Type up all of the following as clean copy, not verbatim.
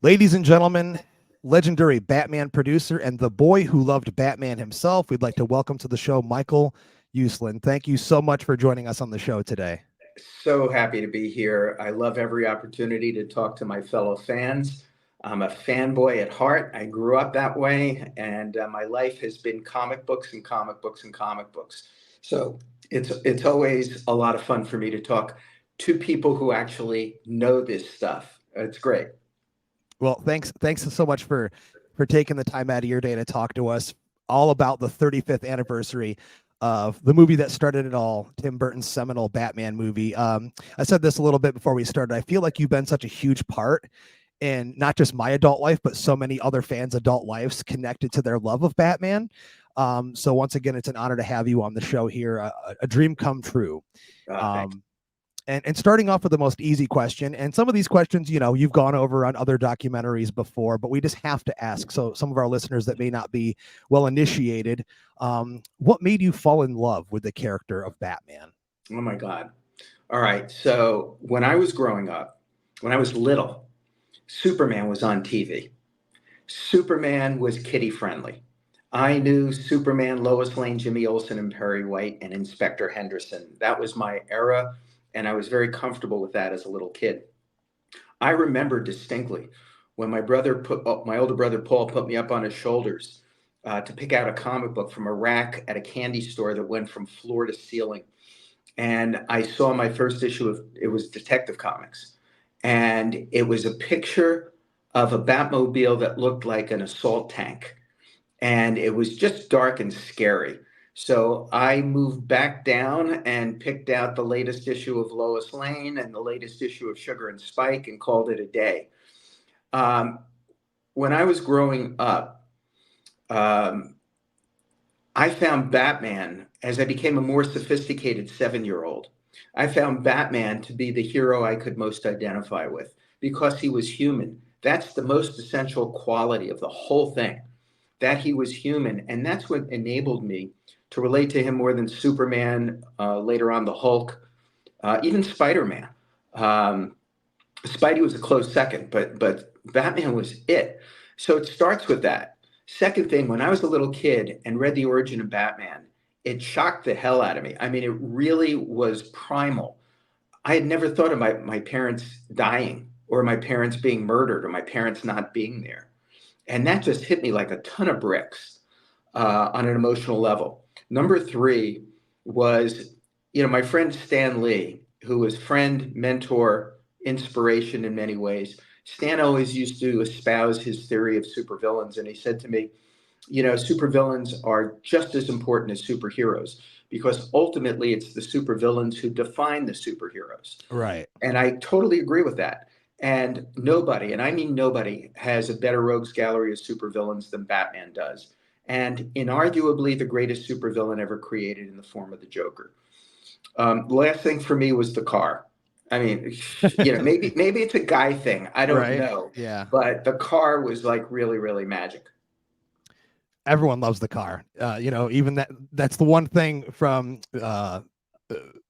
Ladies and gentlemen, legendary Batman producer and the boy who loved Batman himself, we'd like to welcome to the show Michael Uslan. Thank you so much for joining us on the show today. So happy to be here. I love every opportunity to talk to my fellow fans. I'm a fanboy at heart. I grew up that way, and my life has been comic books and comic books and comic books. So it's always a lot of fun for me to talk to people who actually know this stuff. It's great. Well, thanks so much for taking the time out of your day to talk to us all about the 35th anniversary of the movie that started it all, Tim Burton's seminal Batman movie. I said this a little bit before we started. I feel like you've been such a huge part in not just my adult life, but so many other fans' adult lives connected to their love of Batman. So once again, it's an honor to have you on the show here. A dream come true. Thanks. Um, and starting off with the most easy question, and some of these questions, you've gone over on other documentaries before, but we just have to ask. So some of our listeners that may not be well initiated, what made you fall in love with the character of Batman? Oh my God. All right. So when I was growing up, when I was little, Superman was on TV. Superman was kiddie friendly. I knew Superman, Lois Lane, Jimmy Olsen, and Perry White, and Inspector Henderson. That was my era, and I was very comfortable with that as a little kid. I remember distinctly when my older brother Paul put me up on his shoulders to pick out a comic book from a rack at a candy store that went from floor to ceiling, and I saw my first issue of it was Detective Comics, and it was a picture of a Batmobile that looked like an assault tank, and it was just dark and scary. So I moved back down and picked out the latest issue of Lois Lane and the latest issue of Sugar and Spike and called it a day. Um, when I was growing up, um, I found Batman as I became a more sophisticated 7 year old. I found Batman to be the hero I could most identify with because he was human. That's the most essential quality of the whole thing, that he was human. And that's what enabled me to relate to him more than Superman, later on the Hulk, even Spider Man. Um, Spidey was a close second, but Batman was it. So it starts with that. Second thing, when I was a little kid and read the origin of Batman, it shocked the hell out of me. I mean, it really was primal. I had never thought of my parents dying or my parents being murdered or my parents not being there. And that just hit me like a ton of bricks on an emotional level. Number three was, my friend Stan Lee, who was friend, mentor, inspiration in many ways. Stan always used to espouse his theory of supervillains. And he said to me, supervillains are just as important as superheroes because ultimately it's the supervillains who define the superheroes. Right. And I totally agree with that. And nobody, and I mean nobody, has a better rogues gallery of supervillains than Batman does. And inarguably the greatest supervillain ever created in the form of the Joker. Last thing for me was the car. I mean, maybe it's a guy thing. I don't Right. know. Yeah. But the car was like really, really magic. Everyone loves the car. Even that's the one thing from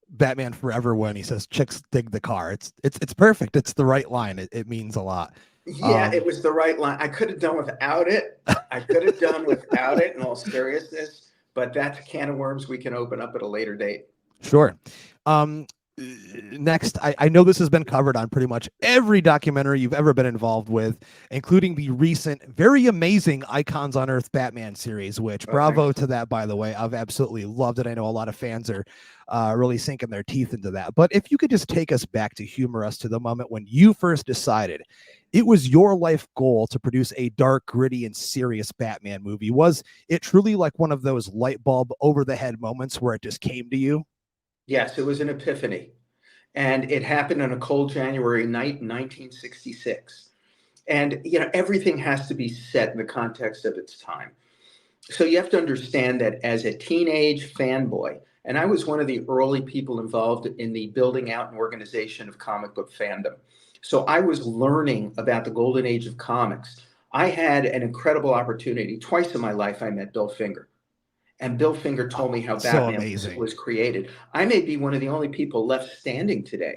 Batman Forever when he says chicks dig the car. It's perfect. It's the right line. It means a lot. Yeah, it Um, was the right line. I could have done without it. I could have done without it in all seriousness, but that's a can of worms we can open up at a later date. Sure. Um, Next, I know this has been covered on pretty much every documentary you've ever been involved with, including the recent, very amazing Icons on Earth Batman series, which Oh, thanks. bravo to that, by the way. I've absolutely loved it. I know a lot of fans are really sinking their teeth into that. But if you could just take us back to humor us to the moment when you first decided it was your life goal to produce a dark, gritty, and serious Batman movie, was it truly like one of those light bulb over the head moments where it just came to you? Yes, it was an epiphany. And it happened on a cold January night in 1966. And, everything has to be set in the context of its time. So you have to understand that as a teenage fanboy, and I was one of the early people involved in the building out and organization of comic book fandom. So I was learning about the golden age of comics. I had an incredible opportunity. Twice in my life, I met Bill Finger. And Bill Finger told me how So Batman amazing. was created. I may be one of the only people left standing today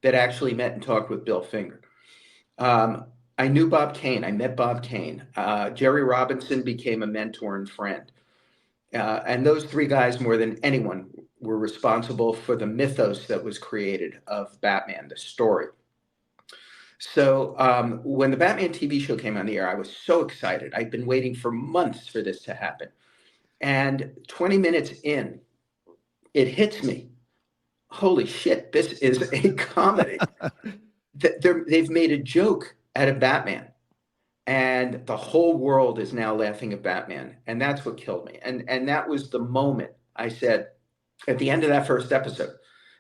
that actually met and talked with Bill Finger. Um, I knew Bob Kane. I met Bob Kane. Jerry Robinson became a mentor and friend. And those three guys, more than anyone, were responsible for the mythos that was created of Batman, the story. So when the Batman TV show came on the air, I was so excited. I'd been waiting for months for this to happen. And 20 minutes in, it hits me. Holy shit, this is a comedy. They've made a joke out of Batman. And the whole world is now laughing at Batman. And that's what killed me. And that was the moment I said, at the end of that first episode,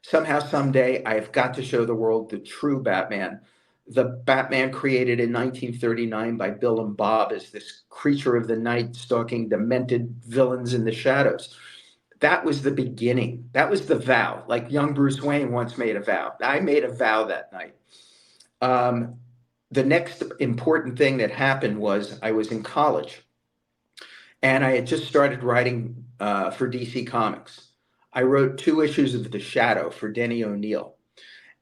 somehow, someday, I've got to show the world the true Batman. The Batman created in 1939 by Bill and Bob as this creature of the night stalking demented villains in the shadows. That was the beginning. That was the vow. Like young Bruce Wayne once made a vow. I made a vow that night. The next important thing that happened was I was in college and I had just started writing for DC Comics. I wrote 2 issues of The Shadow for Denny O'Neil.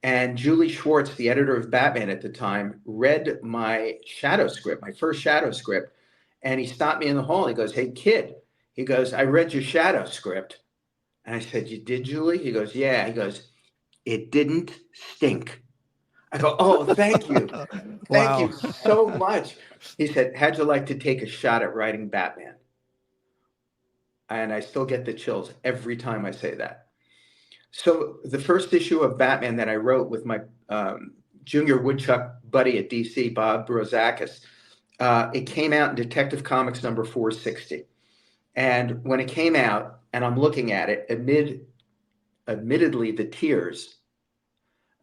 And Julie Schwartz, the editor of Batman at the time, read my Shadow script, my first Shadow script. And he stopped me in the hall. He goes, "Hey, kid." He goes, "I read your Shadow script." And I said, "You did, Julie?" He goes, "Yeah." He goes, "It didn't stink." I go, "Oh, thank you. Thank you so much." He said, "How'd you like to take a shot at writing Batman?" And I still get the chills every time I say that. So the first issue of Batman that I wrote with my junior woodchuck buddy at DC, Bob Brozakis, it came out in Detective Comics number 460. And when it came out, and I'm looking at it, admittedly the tears,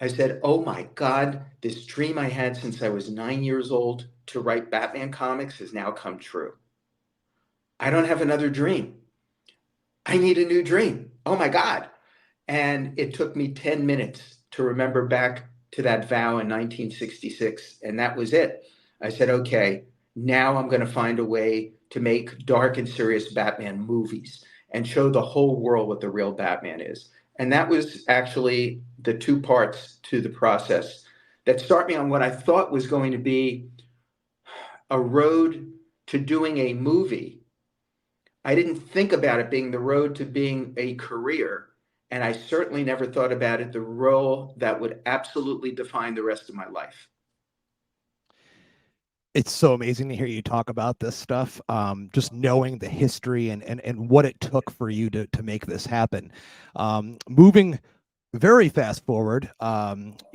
I said, "Oh my God, this dream I had since I was 9 years old to write Batman comics has now come true. I don't have another dream. I need a new dream. Oh my God." And it took me 10 minutes to remember back to that vow in 1966. And that was it. I said, okay, now I'm going to find a way to make dark and serious Batman movies and show the whole world what the real Batman is. And that was actually the 2 parts to the process that start me on what I thought was going to be a road to doing a movie. I didn't think about it being the road to being a career. And I certainly never thought about it the role that would absolutely define the rest of my life. It's so amazing to hear you talk about this stuff. Just knowing the history and what it took for you to make this happen. Moving very fast forward,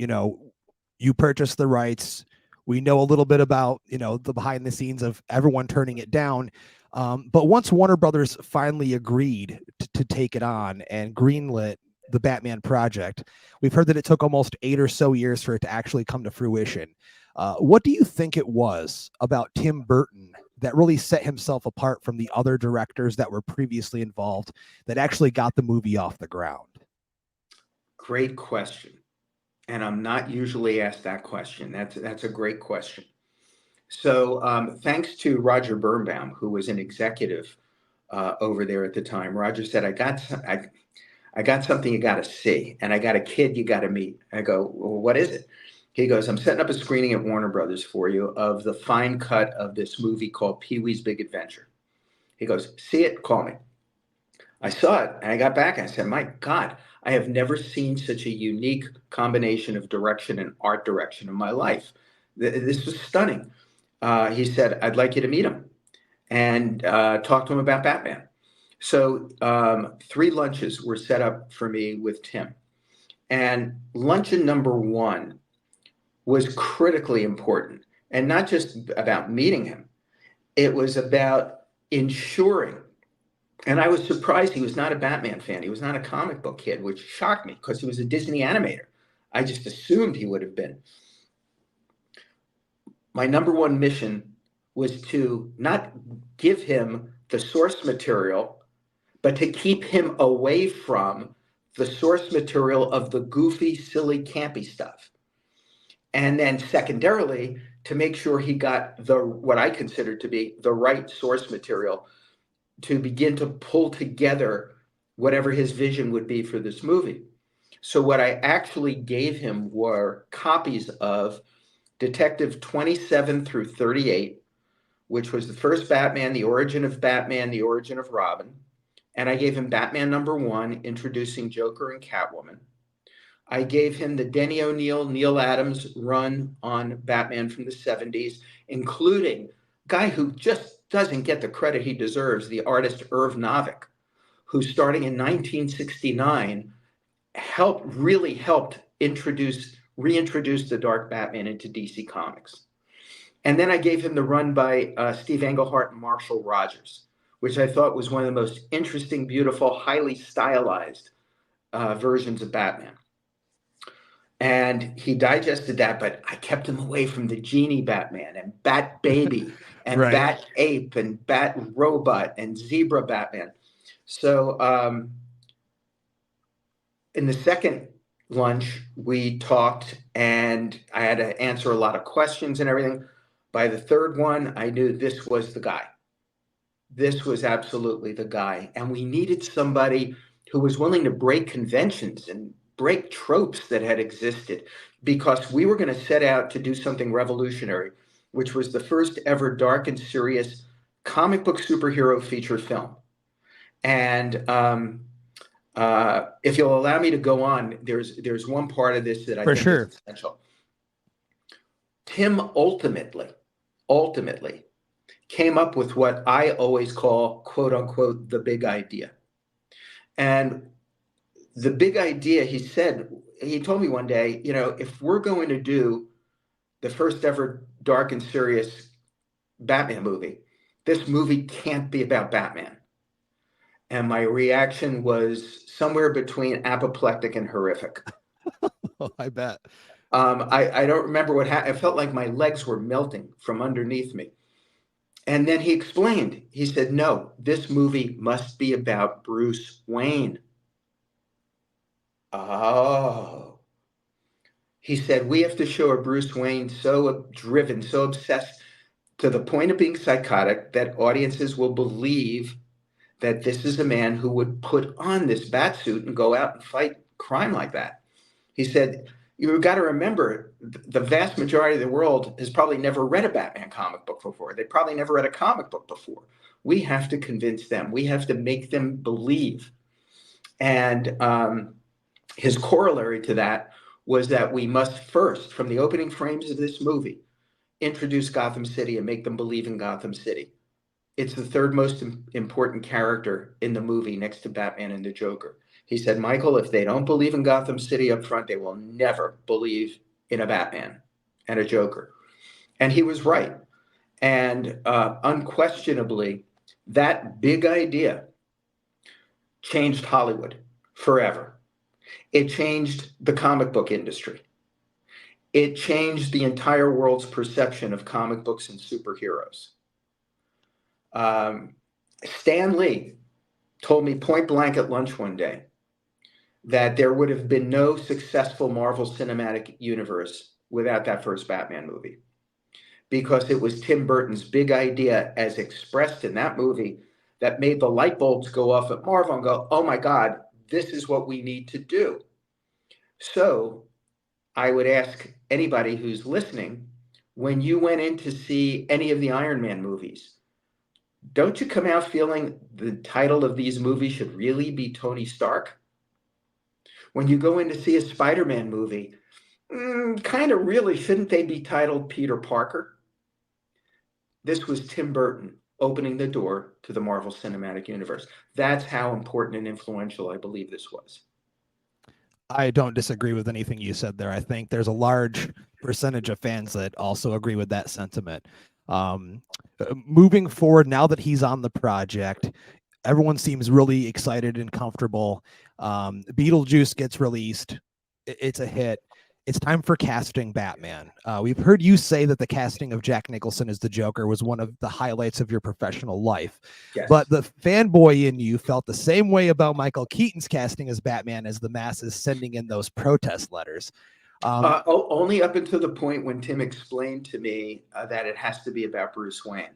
you purchased the rights. We know a little bit about, the behind the scenes of everyone turning it down. But once Warner Brothers finally agreed to take it on and greenlit the Batman project, we've heard that it took almost 8 or so years for it to actually come to fruition. What do you think it was about Tim Burton that really set himself apart from the other directors that were previously involved that actually got the movie off the ground? Great question. And I'm not usually asked that question. That's a great question. So thanks to Roger Birnbaum, who was an executive over there at the time, Roger said, I got something you got to see, and I got a kid you got to meet. I go, "Well, what is it?" He goes, "I'm setting up a screening at Warner Brothers for you of the fine cut of this movie called Pee-wee's Big Adventure." He goes, "See it, call me." I saw it, and I got back, and I said, "My God, I have never seen such a unique combination of direction and art direction in my life. This was stunning." He said, "I'd like you to meet him and talk to him about Batman." So 3 lunches were set up for me with Tim. And luncheon number 1 was critically important. And not just about meeting him, it was about ensuring. And I was surprised he was not a Batman fan. He was not a comic book kid, which shocked me because he was a Disney animator. I just assumed he would have been. My number 1 mission was to not give him the source material, but to keep him away from the source material of the goofy, silly, campy stuff. And then secondarily, to make sure he got what I consider to be the right source material to begin to pull together whatever his vision would be for this movie. So what I actually gave him were copies of Detective 27 through 38, which was the first Batman, the origin of Batman, the origin of Robin. And I gave him Batman #1, introducing Joker and Catwoman. I gave him the Denny O'Neil, Neil Adams run on Batman from the 70s, including a guy who just doesn't get the credit he deserves, the artist Irv Novick, who starting in 1969 really helped reintroduce the Dark Batman into DC Comics. And then I gave him the run by Steve Englehart and Marshall Rogers, which I thought was one of the most interesting, beautiful, highly stylized versions of Batman. And he digested that, but I kept him away from the Genie Batman and Bat Baby and Right. Bat Ape and Bat Robot and Zebra Batman. So in the second lunch, we talked and I had to answer a lot of questions and everything. By the third one, I knew this was the guy. This was absolutely the guy. And we needed somebody who was willing to break conventions and break tropes that had existed, because we were going to set out to do something revolutionary, which was the first ever dark and serious comic book superhero feature film. And if you'll allow me to go on, there's one part of this that I think is essential. Tim ultimately came up with what I always call, quote unquote, the big idea. And the big idea, he told me one day, if we're going to do the first ever dark and serious Batman movie, this movie can't be about Batman. And my reaction was somewhere between apoplectic and horrific. Oh, I bet. I don't remember what happened. I felt like my legs were melting from underneath me. And then he explained, he said, no, this movie must be about Bruce Wayne. Oh. He said, we have to show a Bruce Wayne so driven, so obsessed to the point of being psychotic that audiences will believe that this is a man who would put on this bat suit and go out and fight crime like that. He said, you've got to remember, the vast majority of the world has probably never read a Batman comic book before. They probably never read a comic book before. We have to convince them. We have to make them believe. And his corollary to that was that we must first, from the opening frames of this movie, introduce Gotham City and make them believe in Gotham City. It's the third most important character in the movie next to Batman and the Joker. He said, Michael, if they don't believe in Gotham City up front, they will never believe in a Batman and a Joker. And he was right. And unquestionably, that big idea changed Hollywood forever. It changed the comic book industry. It changed the entire world's perception of comic books and superheroes. Stan Lee told me point blank at lunch one day that there would have been no successful Marvel Cinematic Universe without that first Batman movie, because it was Tim Burton's big idea as expressed in that movie that made the light bulbs go off at Marvel and go, oh my God, this is what we need to do. So I would ask anybody who's listening, when you went in to see any of the Iron Man movies, don't you come out feeling the title of these movies should really be Tony Stark? When you go in to see a Spider-Man movie, kind of really shouldn't they be titled Peter Parker? This was Tim Burton opening the door to the Marvel Cinematic Universe. That's how important and influential I believe this was. I don't disagree with anything you said there. I think there's a large percentage of fans that also agree with that sentiment. Moving forward, now that he's on the project, everyone seems really excited and comfortable. Beetlejuice gets released. It's a hit. It's time for casting Batman. We've heard you say that the casting of Jack Nicholson as the Joker was one of the highlights of your professional life. Yes. But the fanboy in you felt the same way about Michael Keaton's casting as Batman as the masses sending in those protest letters. Only up until the point when Tim explained to me that it has to be about Bruce Wayne.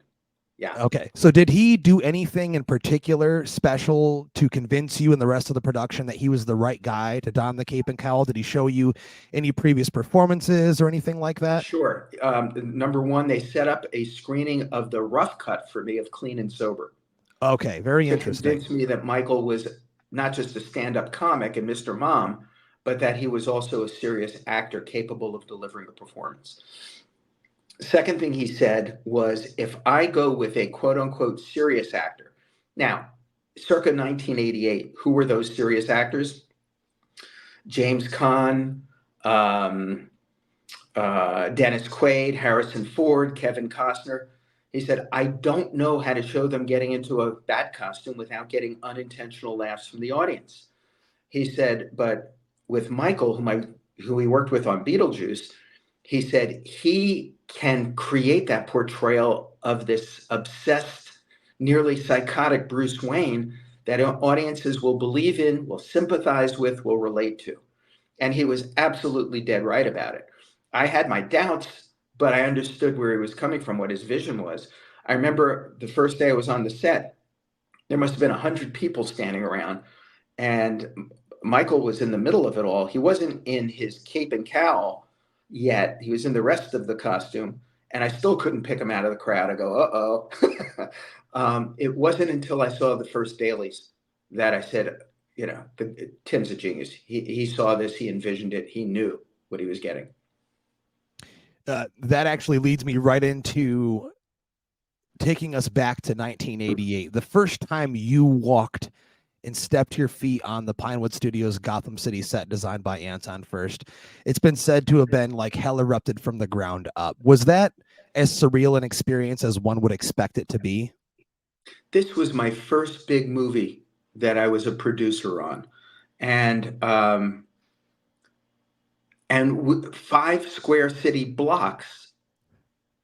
Yeah. Okay. So did he do anything in particular special to convince you and the rest of the production that he was the right guy to don the cape and cowl? Did he show you any previous performances or anything like that? Sure. Number one, they set up a screening of the rough cut for me of Clean and Sober Okay, very to interesting. convince me that Michael was not just a stand-up comic and Mr. Mom, but that he was also a serious actor capable of delivering a performance. Second thing he said was, if I go with a quote unquote serious actor, now, circa 1988, who were those serious actors? James Caan, um, Dennis Quaid, Harrison Ford, Kevin Costner. He said, I don't know how to show them getting into a bat costume without getting unintentional laughs from the audience. He said, but with Michael, who he worked with on Beetlejuice, he said he can create that portrayal of this obsessed, nearly psychotic Bruce Wayne that audiences will believe in, will sympathize with, will relate to. And he was absolutely dead right about it. I had my doubts, but I understood where he was coming from, what his vision was. I remember the first day I was on the set, there must have been 100 people standing around, and Michael was in the middle of it all. He wasn't in his cape and cowl yet. He was in the rest of the costume, and I still couldn't pick him out of the crowd. I go, uh-oh. It wasn't until I saw the first dailies that I said, Tim's a genius. He saw this, he envisioned it, he knew what he was getting. That actually leads me right into taking us back to 1988. The first time you walked and stepped your feet on the Pinewood Studios Gotham City set designed by Anton First. It's been said to have been like hell erupted from the ground up. Was that as surreal an experience as one would expect it to be? This was my first big movie that I was a producer on. And 5 square city blocks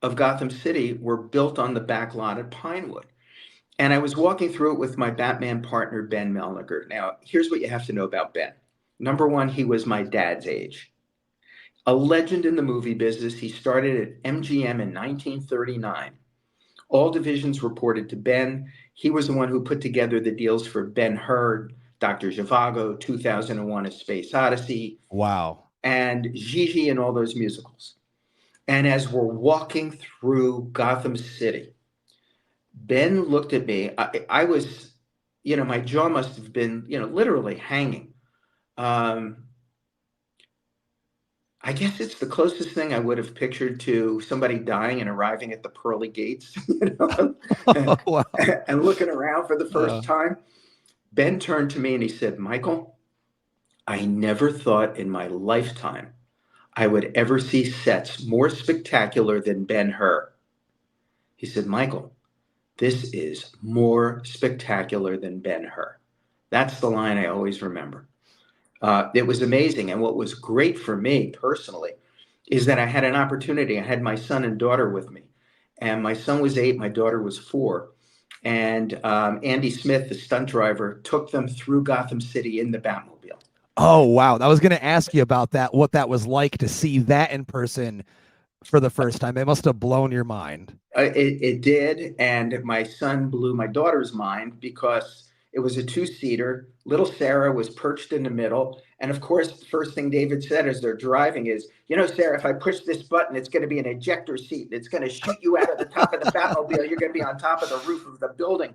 of Gotham City were built on the back lot at Pinewood. And I was walking through it with my Batman partner, Ben Melniger. Now, here's what you have to know about Ben. Number one, he was my dad's age. A legend in the movie business. He started at MGM in 1939. All divisions reported to Ben. He was the one who put together the deals for Ben-Hur, Dr. Zhivago, 2001: A Space Odyssey, Wow. and Gigi and all those musicals. And as we're walking through Gotham City, Ben looked at me. I was, my jaw must have been, literally hanging. Um, I guess it's the closest thing I would have pictured to somebody dying and arriving at the pearly gates, Wow. and looking around for the Uh, first time. Ben turned to me and he said, Michael, I never thought in my lifetime I would ever see sets more spectacular than Ben-Hur. He said, Michael, this is more spectacular than Ben-Hur. That's the line I always remember. It was amazing. And what was great for me personally is that I had an opportunity. I had my son and daughter with me. And my son was 8, my daughter was 4. And Andy Smith, the stunt driver, took them through Gotham City in the Batmobile. oh, wow. I was going to ask you about that, what that was like to see that in person for the first time. It must have blown your mind. It did, and my son blew my daughter's mind because it was a two-seater. Little Sarah was perched in the middle, and of course, the first thing David said as they're driving is, Sarah, if I push this button, it's going to be an ejector seat. It's going to shoot you out of the top of the Batmobile. You're going to be on top of the roof of the building.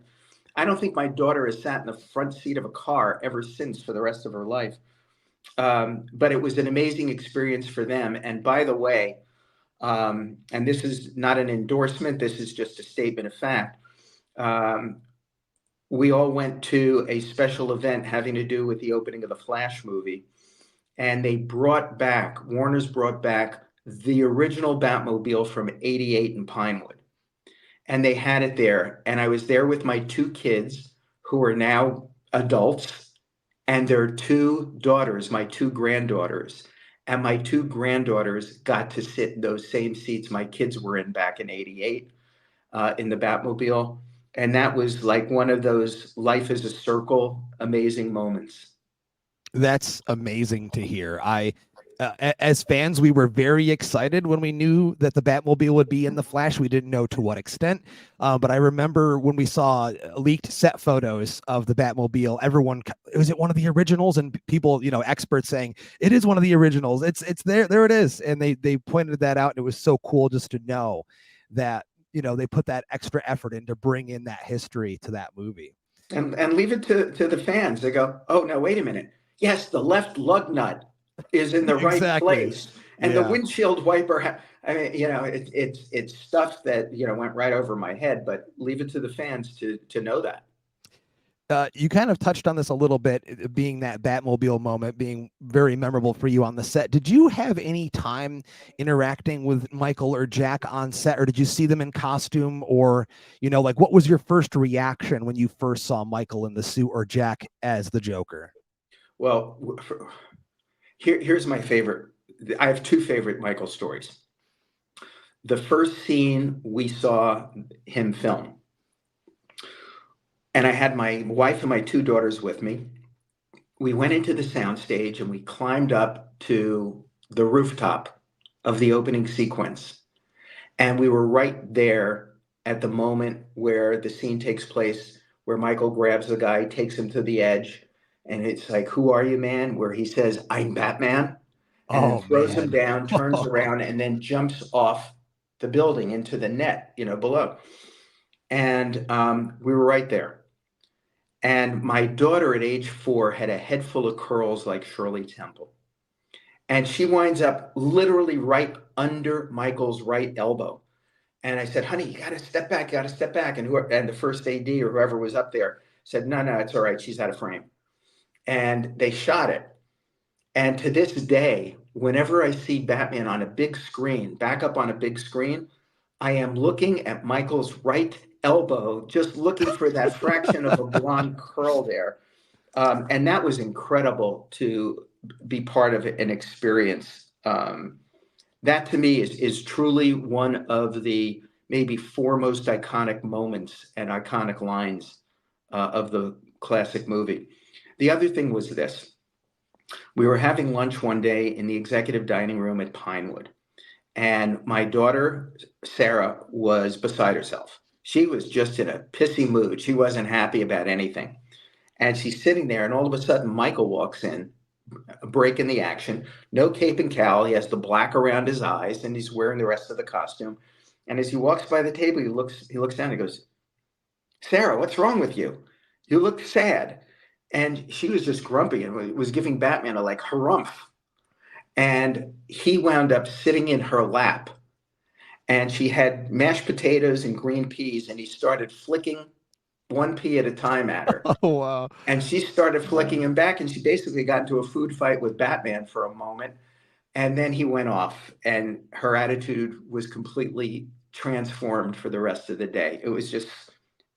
I don't think my daughter has sat in the front seat of a car ever since for the rest of her life. But it was an amazing experience for them. And by the way, and this is not an endorsement, this is just a statement of fact. We all went to a special event having to do with the opening of the Flash movie, and Warner's brought back the original Batmobile from '88 in Pinewood. And they had it there. And I was there with my 2 kids who are now adults and their 2 daughters, my 2 granddaughters. And my 2 granddaughters got to sit in those same seats my kids were in back in '88 in the Batmobile. And that was like one of those life is a circle, amazing moments. That's amazing to hear. As fans, we were very excited when we knew that the Batmobile would be in the Flash. We didn't know to what extent, but I remember when we saw leaked set photos of the Batmobile. Everyone, was it one of the originals? And people, experts saying it is one of the originals. It's there. There it is. And they pointed that out, and it was so cool just to know that they put that extra effort in to bring in that history to that movie. And leave it to the fans. They go, oh no, wait a minute. Yes, the left lug nut is in the right Exactly. place, and the Yeah. windshield wiper. I mean, it's stuff that went right over my head. But leave it to the fans to know that. You kind of touched on this a little bit, being that Batmobile moment being very memorable for you on the set. Did you have any time interacting with Michael or Jack on set, or did you see them in costume, or, like what was your first reaction when you first saw Michael in the suit or Jack as the Joker? Well, here's my favorite. I have two favorite Michael stories. The first scene we saw him film, and I had my wife and my two daughters with me. We went into the soundstage and we climbed up to the rooftop of the opening sequence. And we were right there at the moment where the scene takes place, where Michael grabs the guy, takes him to the edge, and it's like, "Who are you, man?" Where he says, "I'm Batman," and then Oh throws him man. down, turns around, and then jumps off the building into the net, below. And we were right there. And my daughter at age 4 had a head full of curls like Shirley Temple. And she winds up literally right under Michael's right elbow. And I said, honey, you got to step back, you got to step back. And the first AD or whoever was up there said, no, it's all right. She's out of frame. And they shot it. And to this day, whenever I see Batman on a big screen, back up on a big screen, I am looking at Michael's right elbow, just looking for that fraction of a blonde curl there. And that was incredible to be part of an experience. That to me is truly one of the maybe four most iconic moments and iconic lines of the classic movie. The other thing was this. We were having lunch one day in the executive dining room at Pinewood, and my daughter, Sarah, was beside herself. She was just in a pissy mood. She wasn't happy about anything. And she's sitting there, and all of a sudden, Michael walks in, breaking the action. No cape and cowl. He has the black around his eyes, and he's wearing the rest of the costume. And as he walks by the table, he looks down and goes, Sarah, what's wrong with you? You look sad. And she was just grumpy and was giving Batman a like harumph. And he wound up sitting in her lap. And she had mashed potatoes and green peas, and he started flicking one pea at a time at her. Oh wow. And she started flicking him back, and she basically got into a food fight with Batman for a moment. And then he went off, and her attitude was completely transformed for the rest of the day. It was just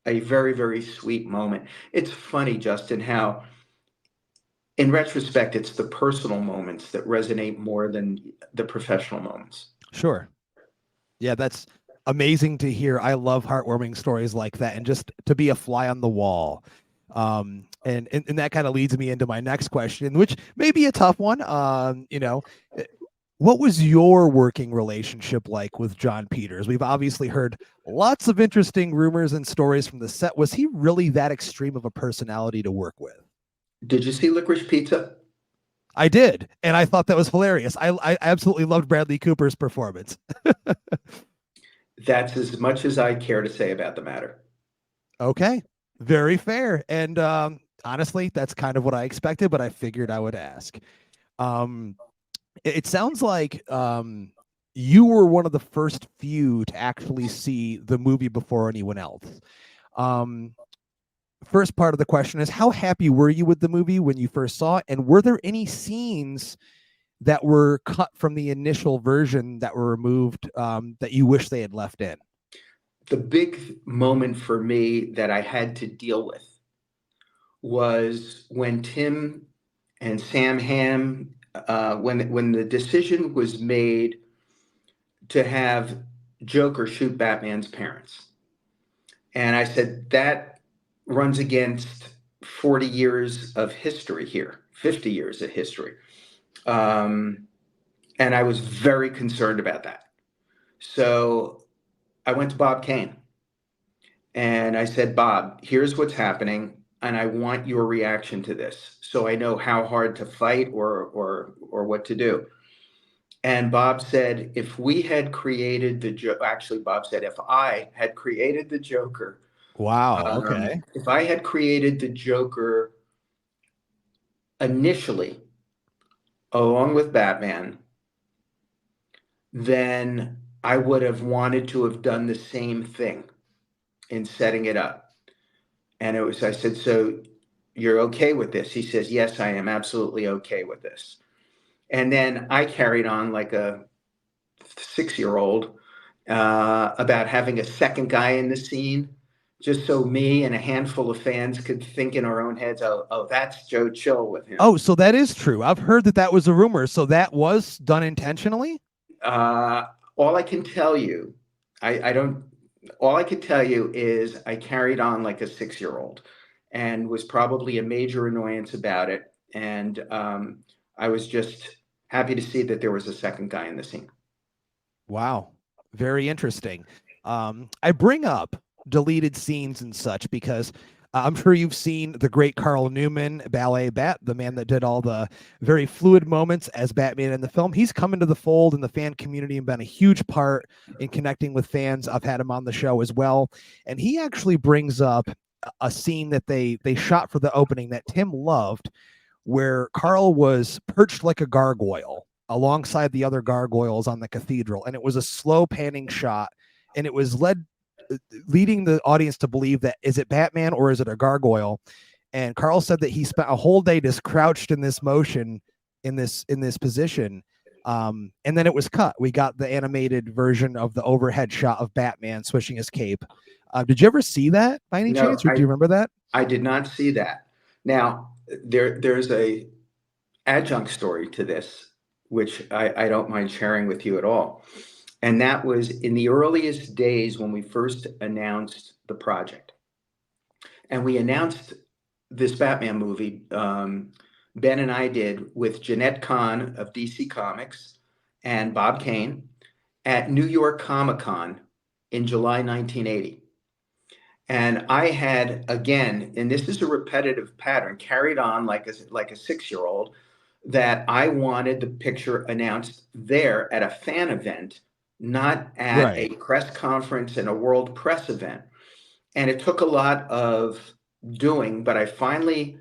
a very, very sweet moment. It's funny, Justin, how in retrospect, it's the personal moments that resonate more than the professional moments. Sure. Yeah, that's amazing to hear. I love heartwarming stories like that, and just to be a fly on the wall. And that kind of leads me into my next question, which may be a tough one. What was your working relationship like with John Peters? We've obviously heard lots of interesting rumors and stories from the set. Was he really that extreme of a personality to work with? Did you see Licorice Pizza? I did, and I thought that was hilarious. I absolutely loved Bradley Cooper's performance. That's as much as I care to say about the matter. Okay, very fair. And honestly, that's kind of what I expected, but I figured I would ask. Um, it sounds like you were one of the first few to actually see the movie before anyone else. Um, First part of the question is, how happy were you with the movie when you first saw it? And were there any scenes that were cut from the initial version that were removed that you wish they had left in? The big moment for me that I had to deal with was when Tim and Sam Hamm, when the decision was made to have Joker shoot Batman's parents. And I said, that runs against 40 years of history here, 50 years of history. And I was very concerned about that. So I went to Bob Kane and I said, Bob, here's what's happening, and I want your reaction to this so I know how hard to fight or what to do. And Bob said, if we had created actually, Bob said, if I had created the Joker, Wow. Okay. if I had created the Joker initially, along with Batman, then I would have wanted to have done the same thing in setting it up. And I said, so you're okay with this? He says, yes, I am absolutely okay with this. And then I carried on like a 6-year-old about having a second guy in the scene, just so me and a handful of fans could think in our own heads, oh, that's Joe Chill with him. Oh, so that is true. I've heard that was a rumor. So that was done intentionally? All I can tell you, I don't, all I can tell you is I carried on like a 6-year-old and was probably a major annoyance about it. And I was just happy to see that there was a second guy in the scene. Wow. Very interesting. I bring up deleted scenes and such because I'm sure you've seen the great Carl Newman, Ballet Bat, the man that did all the very fluid moments as Batman in the film. He's come into the fold in the fan community and been a huge part in connecting with fans. I've had him on the show as well. And he actually brings up a scene that they shot for the opening that Tim loved, where Carl was perched like a gargoyle alongside the other gargoyles on the cathedral. And it was a slow panning shot. And it was leading the audience to believe that, is it Batman or is it a gargoyle? And Carl said that he spent a whole day just crouched in this motion, in this position. And then it was cut. We got the animated version of the overhead shot of Batman swishing his cape. Did you ever see that by any chance, or do you remember that? I did not see that. Now, there's a adjunct story to this, which I don't mind sharing with you at all. And that was in the earliest days when we first announced the project. And we announced this Batman movie, Ben and I did, with Jeanette Kahn of DC Comics and Bob Kane at New York Comic Con in July 1980. And I had, again, and this is a repetitive pattern, carried on like a 6-year-old, that I wanted the picture announced there at a fan event, not at a press conference and a world press event. And it took a lot of doing, but I finally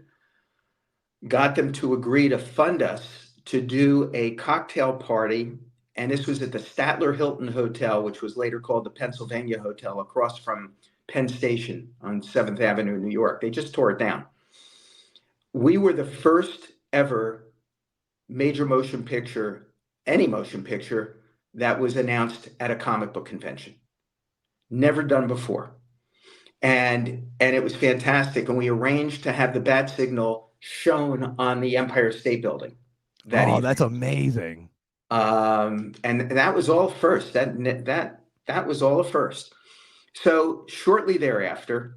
got them to agree to fund us to do a cocktail party. And this was at the Statler Hilton Hotel, which was later called the Pennsylvania Hotel, across from Penn Station on 7th Avenue, New York. They just tore it down. We were the first ever major motion picture, any motion picture, that was announced at a comic book convention. Never done before. And it was fantastic. And we arranged to have the bat signal shown on the Empire State Building that evening. That's amazing. And that was all first. That was all a first. So shortly thereafter,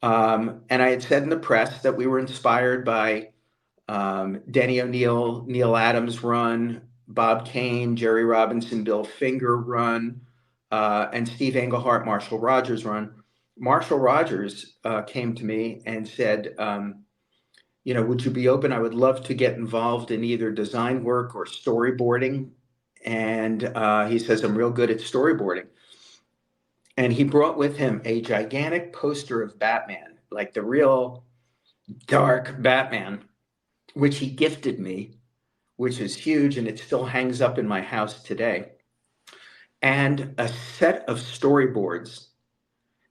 and I had said in the press that we were inspired by Denny O'Neil, Neil Adams' run, Bob Kane, Jerry Robinson, Bill Finger run, and Steve Englehart, Marshall Rogers run. Marshall Rogers came to me and said, would you be open? I would love to get involved in either design work or storyboarding. And he says, I'm real good at storyboarding. And he brought with him a gigantic poster of Batman, like the real dark Batman, which he gifted me, which is huge, and it still hangs up in my house today. And a set of storyboards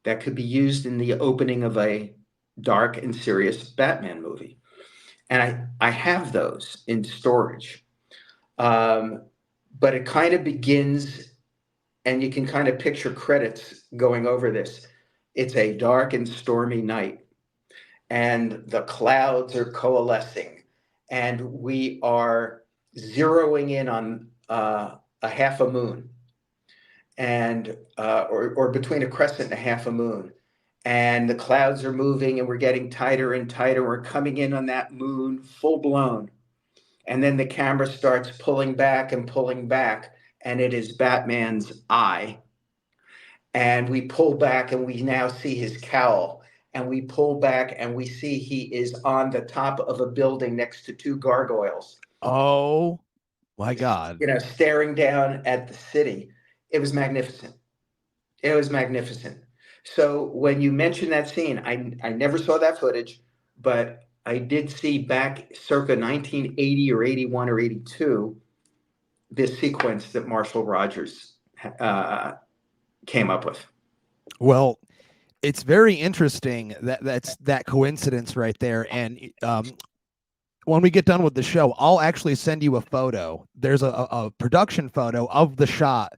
that could be used in the opening of a dark and serious Batman movie. And I have those in storage. But it kind of begins, and you can kind of picture credits going over this. It's a dark and stormy night, and the clouds are coalescing, and we are zeroing in on a half a moon, and or between a crescent and a half a moon. And the clouds are moving, and we're getting tighter and tighter. We're coming in on that moon full blown. And then the camera starts pulling back and pulling back, and it is Batman's eye. And we pull back and we now see his cowl. And we pull back and we see he is on the top of a building next to two gargoyles. Oh my God. Staring down at the city. It was magnificent. It was magnificent. So when you mentioned that scene, I never saw that footage, but I did see back circa 1980 or 81 or 82, this sequence that Marshall Rogers came up with. Well, it's very interesting that's that coincidence right there. And when we get done with the show, I'll actually send you a photo. There's a production photo of the shot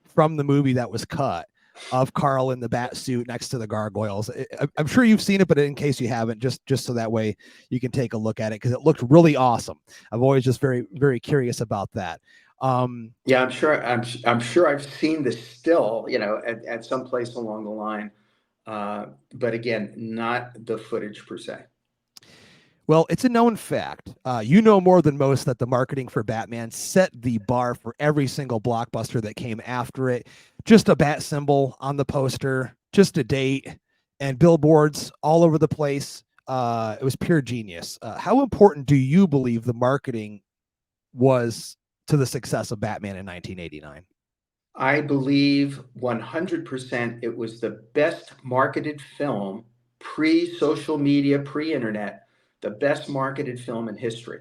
from the movie that was cut of Carl in the bat suit next to the gargoyles. I'm sure you've seen it, but in case you haven't, just so that way you can take a look at it, because it looked really awesome. I'm always just very, very curious about that. Yeah, I'm sure I've seen this still, at some place along the line. But again, not the footage per se. Well, it's a known fact. You know more than most that the marketing for Batman set the bar for every single blockbuster that came after it. Just a bat symbol on the poster, just a date, and billboards all over the place. It was pure genius. How important do you believe the marketing was to the success of Batman in 1989? I believe 100% it was the best marketed film, pre-social media, pre-internet, the best marketed film in history.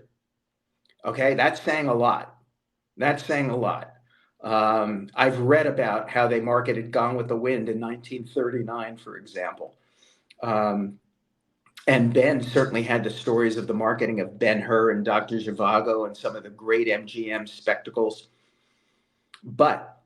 Okay, that's saying a lot. That's saying a lot. I've read about how they marketed Gone with the Wind in 1939, for example. And Ben certainly had the stories of the marketing of Ben-Hur and Dr. Zhivago and some of the great MGM spectacles. But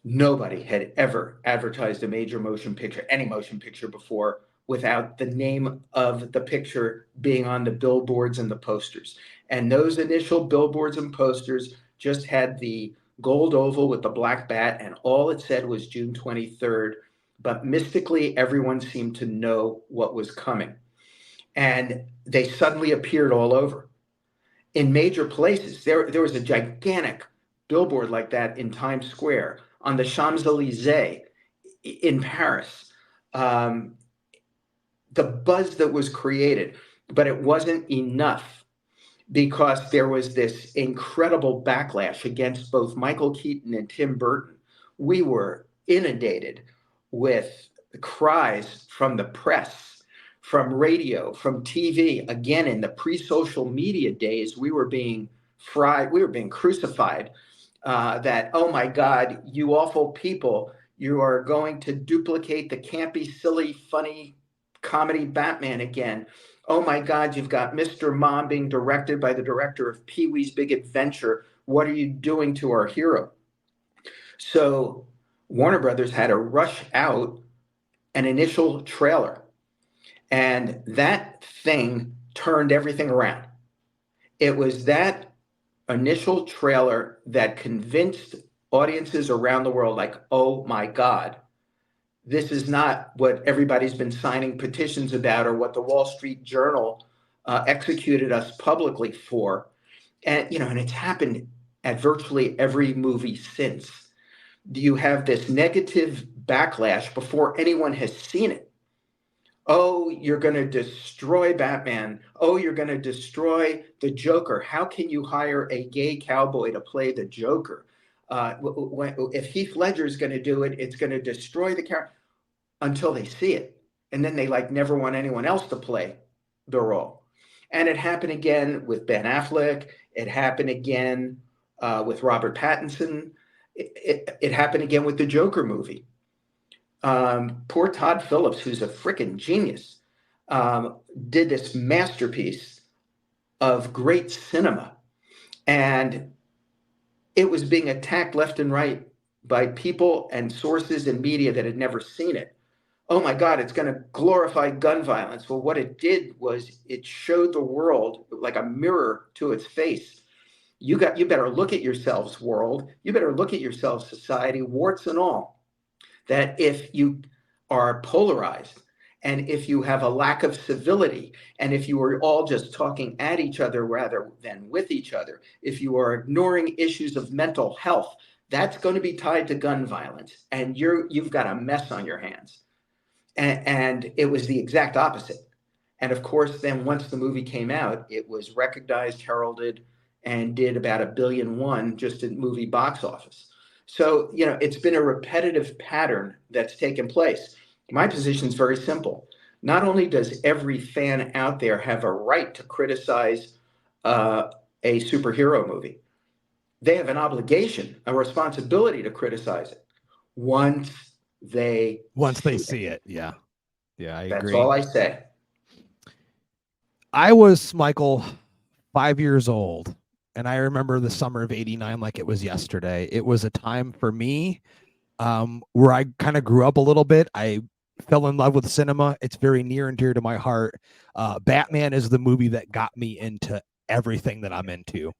nobody had ever advertised a major motion picture, any motion picture before, without the name of the picture being on the billboards and the posters. And those initial billboards and posters just had the gold oval with the black bat, and all it said was June 23rd. But mystically, everyone seemed to know what was coming. And they suddenly appeared all over. In major places, there was a gigantic billboard like that in Times Square, on the Champs-Élysées in Paris. The buzz that was created, but it wasn't enough, because there was this incredible backlash against both Michael Keaton and Tim Burton. We were inundated with cries from the press, from radio, from TV. Again, in the pre-social media days, we were being fried, we were being crucified. That, oh my God, you awful people, you are going to duplicate the campy, silly, funny comedy Batman again. Oh my God, you've got Mr. Mom being directed by the director of Pee-wee's Big Adventure. What are you doing to our hero? So Warner Brothers had to rush out an initial trailer, and that thing turned everything around. It was that initial trailer that convinced audiences around the world, like, oh my God, this is not what everybody's been signing petitions about, or what the Wall Street Journal executed us publicly for. And it's happened at virtually every movie since. You have this negative backlash before anyone has seen it. Oh, you're going to destroy Batman. Oh, you're going to destroy the Joker. How can you hire a gay cowboy to play the Joker? If Heath Ledger is going to do it, it's going to destroy the character. Until they see it. And then they never want anyone else to play the role. And it happened again with Ben Affleck. It happened again with Robert Pattinson. It happened again with the Joker movie. Poor Todd Phillips, who's a freaking genius, did this masterpiece of great cinema. And it was being attacked left and right by people and sources and media that had never seen it. Oh my God, it's going to glorify gun violence. Well, what it did was it showed the world like a mirror to its face. You better look at yourselves, world. You better look at yourselves, society, warts and all. That if you are polarized And if you have a lack of civility, and if you are all just talking at each other rather than with each other, if you are ignoring issues of mental health, that's going to be tied to gun violence, and you've got a mess on your hands. And it was the exact opposite. And of course, then once the movie came out, it was recognized, heralded, and did about $1.1 billion just at movie box office. So, it's been a repetitive pattern that's taken place. My position is very simple. Not only does every fan out there have a right to criticize a superhero movie, they have an obligation, a responsibility to criticize it once they see see it. Yeah. Yeah, I That's agree. all I say. I was, Michael, 5 years old, and I remember the summer of '89 like it was yesterday. It was a time for me where I kind of grew up a little bit. I fell in love with cinema. It's very near and dear to my heart. Batman is the movie that got me into everything that I'm into.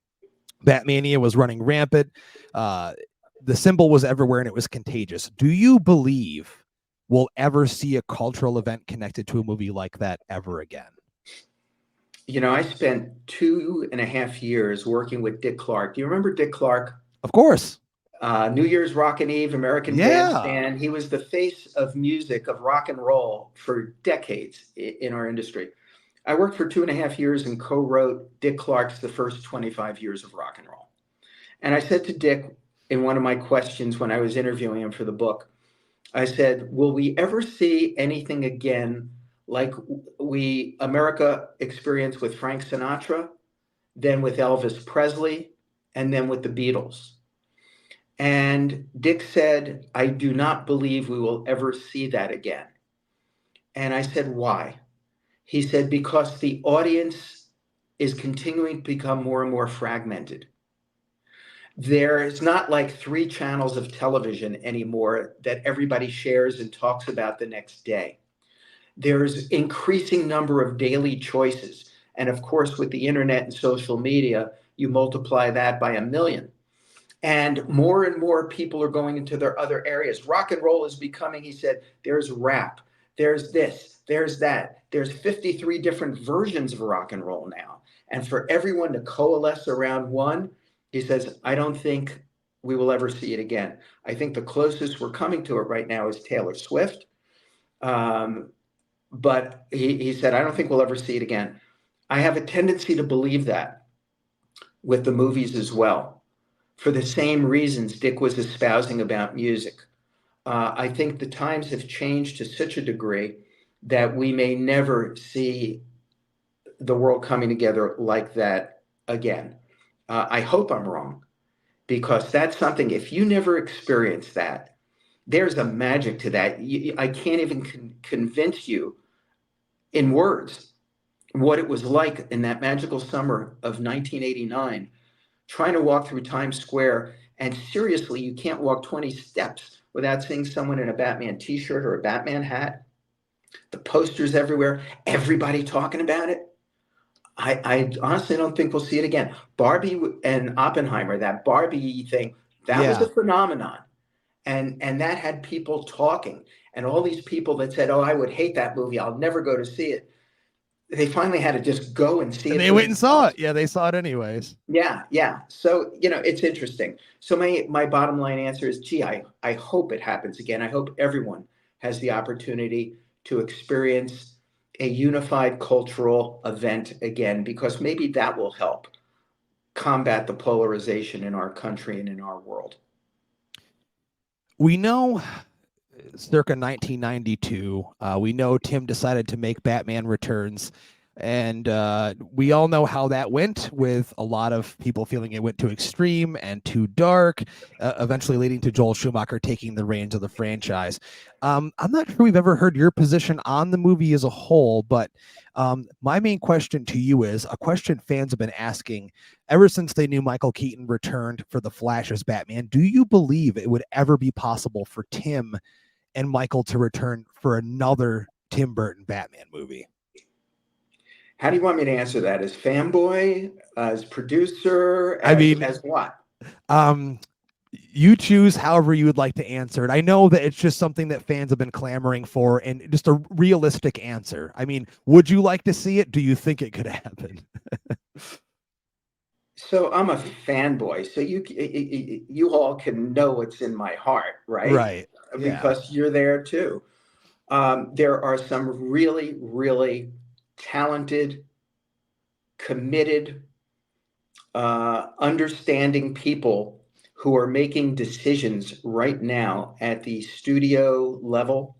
Batmania was running rampant. The symbol was everywhere and it was contagious. Do you believe we'll ever see a cultural event connected to a movie like that ever again? I spent 2.5 years working with Dick Clark. Do you remember Dick Clark? Of course. New Year's Rockin' Eve, American Yeah. Bandstand. He was the face of music, of rock and roll for decades in our industry. I worked for 2.5 years and co-wrote Dick Clark's The First 25 Years of Rock and Roll. And I said to Dick in one of my questions when I was interviewing him for the book, I said, will we ever see anything again like America experienced with Frank Sinatra, then with Elvis Presley, and then with the Beatles? And Dick said, I do not believe we will ever see that again. And I said, why? He said, because the audience is continuing to become more and more fragmented. There is not like 3 channels of television anymore that everybody shares and talks about the next day. There's increasing number of daily choices. And of course, with the internet and social media, you multiply that by 1 million. And more people are going into their other areas. Rock and roll is becoming, he said, there's rap, there's this, there's that. There's 53 different versions of rock and roll now. And for everyone to coalesce around one, he says, I don't think we will ever see it again. I think the closest we're coming to it right now is Taylor Swift. But he said, I don't think we'll ever see it again. I have a tendency to believe that with the movies as well, for the same reasons Dick was espousing about music. I think the times have changed to such a degree that we may never see the world coming together like that again. I hope I'm wrong, because that's something, if you never experience that, there's a magic to that. I can't even convince you in words what it was like in that magical summer of 1989, trying to walk through Times Square. And seriously, you can't walk 20 steps without seeing someone in a Batman t-shirt or a Batman hat. The posters everywhere, everybody talking about it. I honestly don't think we'll see it again. Barbie and Oppenheimer, that Barbie thing, that was a phenomenon. And that had people talking. And all these people that said, oh, I would hate that movie, I'll never go to see it, they finally had to just go and see it. And they for went and saw themselves. it. Yeah, they saw it anyways. Yeah. So, it's interesting. So my bottom line answer is, gee, I hope it happens again. I hope everyone has the opportunity to experience a unified cultural event again, because maybe that will help combat the polarization in our country and in our world. We know circa 1992, we know Tim decided to make Batman Returns. And we all know how that went, with a lot of people feeling it went too extreme and too dark, eventually leading to Joel Schumacher taking the reins of the franchise. I'm not sure we've ever heard your position on the movie as a whole, but my main question to you is a question fans have been asking ever since they knew Michael Keaton returned for The Flash as Batman. Do you believe it would ever be possible for Tim and Michael to return for another Tim Burton Batman movie? How do you want me to answer that? As fanboy, as producer, I mean, as what? um, You choose however you would like to answer it. I know that it's just something that fans have been clamoring for, and just a realistic answer. I mean, would you like to see it? Do you think it could happen? So I'm a fanboy. So you all can know what's in my heart, right? Right. Yeah. Because you're there too. There are some really, really talented, committed, understanding people who are making decisions right now at the studio level.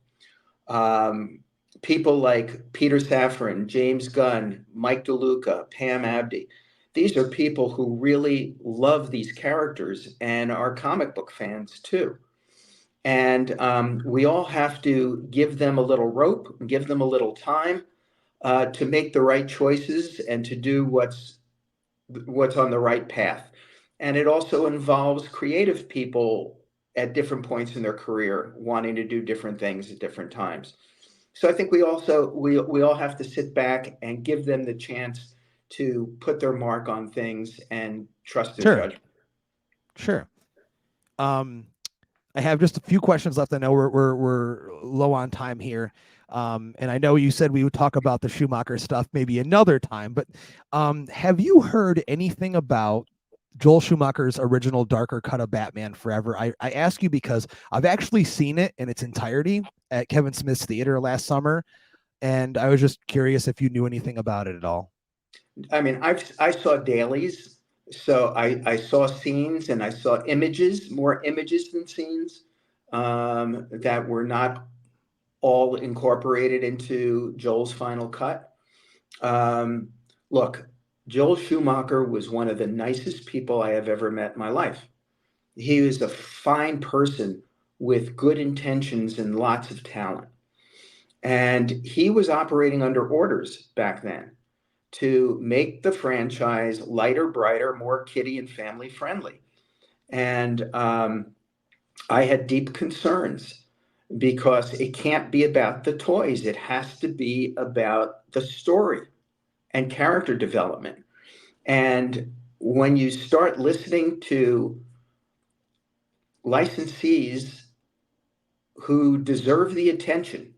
Um, People like Peter Safran, James Gunn, Mike DeLuca, Pam Abdi. These are people who really love these characters and are comic book fans too. And we all have to give them a little rope, give them a little time to make the right choices and to do what's on the right path. And it also involves creative people at different points in their career wanting to do different things at different times. So I think we all have to sit back and give them the chance to put their mark on things and trust their Sure. judgment. Sure. Um, I have just a few questions left. I know we're low on time here. And I know you said we would talk about the Schumacher stuff maybe another time, but have you heard anything about Joel Schumacher's original darker cut of Batman Forever? I ask you because I've actually seen it in its entirety at Kevin Smith's theater last summer, and I was just curious if you knew anything about it at all. I mean, I saw dailies, so I saw scenes and I saw images, more images than scenes, that were not all incorporated into Joel's final cut. Um, Look, Joel Schumacher was one of the nicest people I have ever met in my life. He was a fine person with good intentions and lots of talent. And he was operating under orders back then to make the franchise lighter, brighter, more kiddie and family friendly. And I had deep concerns because it can't be about the toys, it has to be about the story and character development. And when you start listening to licensees who deserve the attention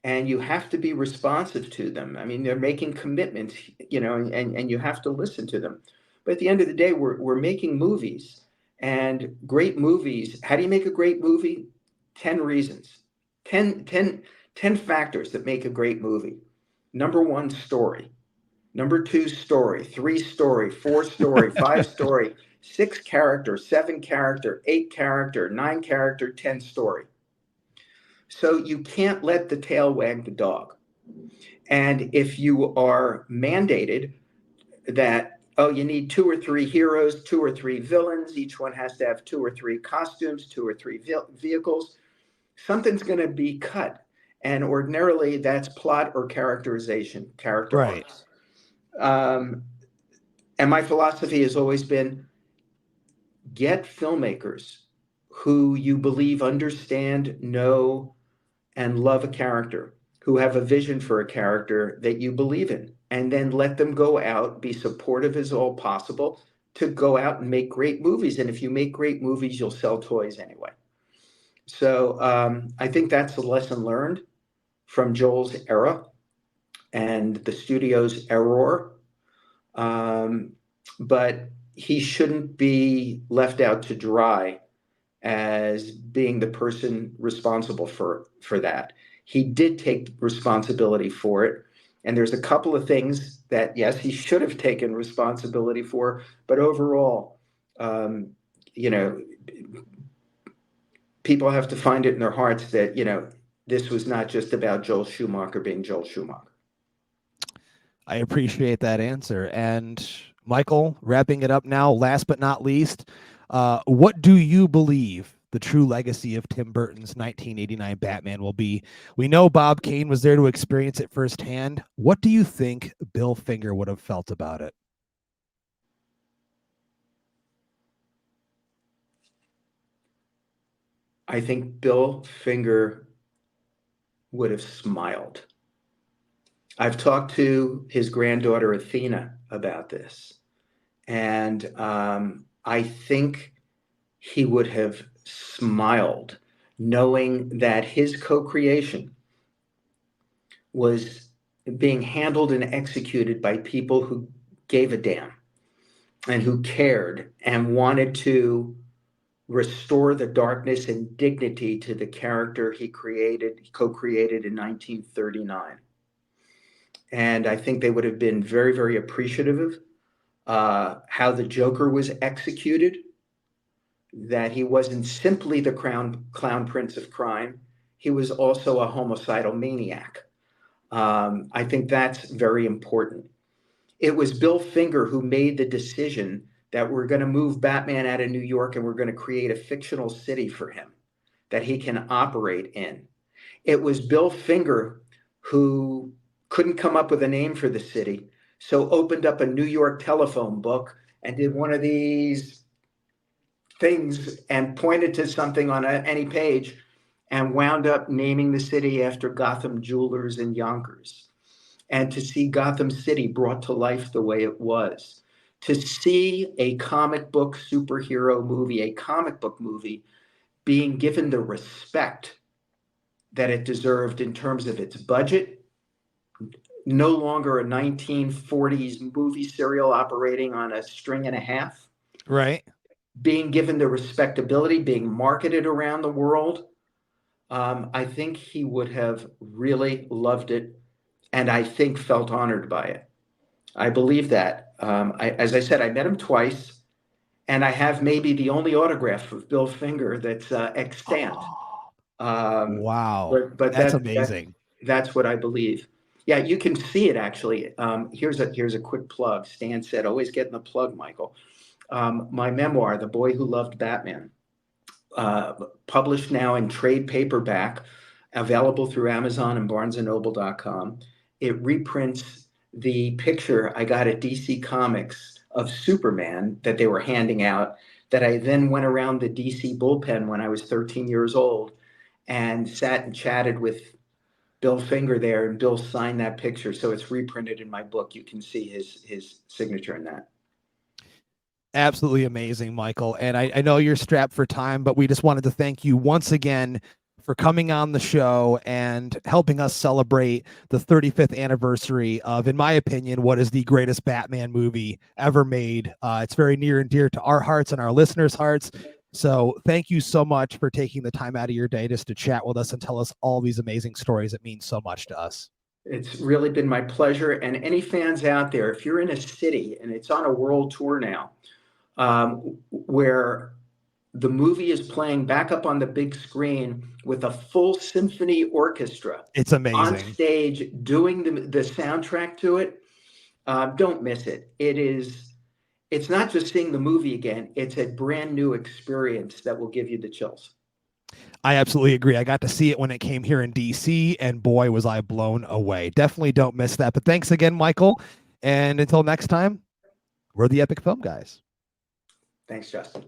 and you have to be responsive to them. I mean, they're making commitments, and you have to listen to them. But at the end of the day, we're making movies and great movies. How do you make a great movie? 10 reasons, 10 factors that make a great movie. Number one, story. Number two, story. Three, story. Four, story. Five, story. Six, character. Seven, character. Eight, character. Nine, character. 10, story. So you can't let the tail wag the dog. And if you are mandated that, oh, you need two or three heroes, two or three villains, each one has to have two or three costumes, two or three vehicles, something's going to be cut. And ordinarily, that's plot or characterization, character Right. arcs. Um, and my philosophy has always been get filmmakers who you believe understand, know, and love a character, who have a vision for a character that you believe in, and then let them go out, be supportive as all possible to go out and make great movies. And if you make great movies, you'll sell toys anyway. So I think that's a lesson learned from Joel's era and the studio's error. Um, but he shouldn't be left out to dry as being the person responsible for that. He did take responsibility for it, and there's a couple of things that yes, he should have taken responsibility for, but overall, um, you know, people have to find it in their hearts that this was not just about Joel Schumacher being Joel Schumacher. I appreciate that answer. And Michael, wrapping it up now, last but not least, what do you believe the true legacy of Tim Burton's 1989 Batman will be? We know Bob Kane was there to experience it firsthand. What do you think Bill Finger would have felt about it? I think Bill Finger would have smiled. I've talked to his granddaughter Athena about this, and I think he would have smiled knowing that his co-creation was being handled and executed by people who gave a damn and who cared and wanted to restore the darkness and dignity to the character he co-created in 1939. And I think they would have been very, very appreciative of how the Joker was executed, that he wasn't simply the clown prince of crime, he was also a homicidal maniac. I think that's very important. It was Bill Finger who made the decision that we're going to move Batman out of New York and we're going to create a fictional city for him that he can operate in. It was Bill Finger who couldn't come up with a name for the city, so opened up a New York telephone book and did one of these things and pointed to something on any page and wound up naming the city after Gotham Jewelers in Yonkers. And to see Gotham City brought to life the way it was, to see a comic book superhero movie, a comic book movie being given the respect that it deserved in terms of its budget, no longer a 1940s movie serial operating on a string and a half. Right. Being given the respectability, being marketed around the world. I think he would have really loved it, and I think felt honored by it. I believe that. As I said, I met him twice, and I have maybe the only autograph of Bill Finger that's extant. Wow, But that's amazing. That's what I believe. Yeah, you can see it actually. Here's a quick plug. Stan said, "Always getting the plug, Michael." My memoir, The Boy Who Loved Batman, published now in trade paperback, available through Amazon and BarnesandNoble.com. It reprints the picture I got at DC Comics of Superman that they were handing out, that I then went around the DC bullpen when I was 13 years old and sat and chatted with Bill Finger there, and Bill signed that picture. So it's reprinted in my book. You can see his signature in that. Absolutely amazing, Michael. And I know you're strapped for time, but we just wanted to thank you once again for coming on the show and helping us celebrate the 35th anniversary of, in my opinion, what is the greatest Batman movie ever made. It's very near and dear to our hearts and our listeners' hearts. So thank you so much for taking the time out of your day just to chat with us and tell us all these amazing stories. It means so much to us. It's really been my pleasure. And any fans out there, if you're in a city, and it's on a world tour now, where the movie is playing back up on the big screen with a full symphony orchestra, it's amazing, on stage doing the soundtrack to it, don't miss it. It's not just seeing the movie again, it's a brand new experience that will give you the chills. I absolutely agree. I got to see it when it came here in DC, and boy, was I blown away. Definitely don't miss that. But thanks again, Michael. And until next time, we're the Epic Film Guys. Thanks, Justin.